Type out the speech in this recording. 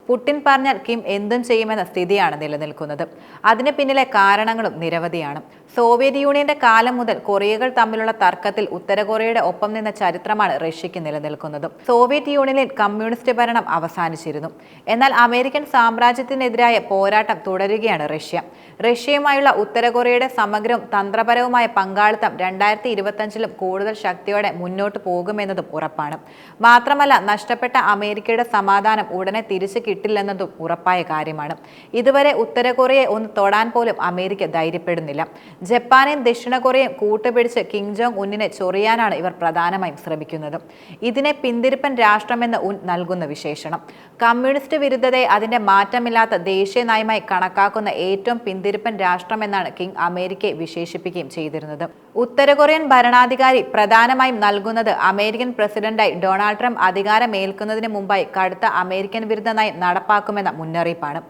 Putin പറഞ്ഞാൽ Kim എന്തും ചെയ്യുമെന്ന സ്ഥിതിയാണ് നിലനിൽക്കുന്നത്. അതിന് പിന്നിലെ കാരണങ്ങളും നിരവധിയാണ്. സോവിയറ്റ് യൂണിയന്റെ കാലം മുതൽ കൊറിയകൾ തമ്മിലുള്ള തർക്കത്തിൽ ഉത്തര കൊറിയയുടെ ഒപ്പം നിന്ന ചരിത്രമാണ് റഷ്യക്ക് നിലനിൽക്കുന്നത്. സോവിയറ്റ് യൂണിയനിൽ കമ്മ്യൂണിസ്റ്റ് ഭരണം അവസാനിച്ചിരുന്നു. എന്നാൽ അമേരിക്കൻ സാമ്രാജ്യത്തിനെതിരായ പോരാട്ടം തുടരുകയാണ് റഷ്യയുമായുള്ള ഉത്തര കൊറിയയുടെ സമഗ്രവും തന്ത്രപരവുമായ പങ്കാളിത്തം 2025-ലും കൂടുതൽ ശക്തിയോടെ മുന്നോട്ട് പോകുമെന്നതും ഉറപ്പാണ്. മാത്രമല്ല, നഷ്ടപ്പെട്ട അമേരിക്കയുടെ സമാധാനം ഉടനെ തിരിച്ചു കിട്ടില്ലെന്നതും ഉറപ്പായ കാര്യമാണ്. ഇതുവരെ ഉത്തര കൊറിയയെ ഒന്ന് തൊടാൻ പോലും അമേരിക്ക ധൈര്യപ്പെടുന്നില്ല. ജപ്പാനെയും ദക്ഷിണ കൊറിയയും കൂട്ടുപിടിച്ച് കിം ജോങ് ഉന്നിനെ ചൊറിയാനാണ് ഇവർ പ്രധാനമായും ശ്രമിക്കുന്നത്. ഇതിനെ പിന്തിരിപ്പൻ രാഷ്ട്രമെന്ന് ഉൻ നൽകുന്ന വിശേഷണം. കമ്മ്യൂണിസ്റ്റ് വിരുദ്ധതയെ അതിന്റെ മാറ്റമില്ലാത്ത ദേശീയ നയമായി കണക്കാക്കുന്ന ഏറ്റവും പിന്തിരിപ്പൻ രാഷ്ട്രമെന്നാണ് കിം അമേരിക്കയെ വിശേഷിപ്പിക്കുകയും ചെയ്തിരുന്നത്. ഉത്തര കൊറിയൻ ഭരണാധികാരി പ്രധാനമായും നൽകുന്നത് അമേരിക്കൻ പ്രസിഡന്റായി ഡൊണാൾഡ് ട്രംപ് അധികാരമേൽക്കുന്നതിന് മുമ്പായി കടുത്ത അമേരിക്കൻ വിരുദ്ധ നയം നടപ്പാക്കുമെന്ന മുന്നറിയിപ്പാണ്.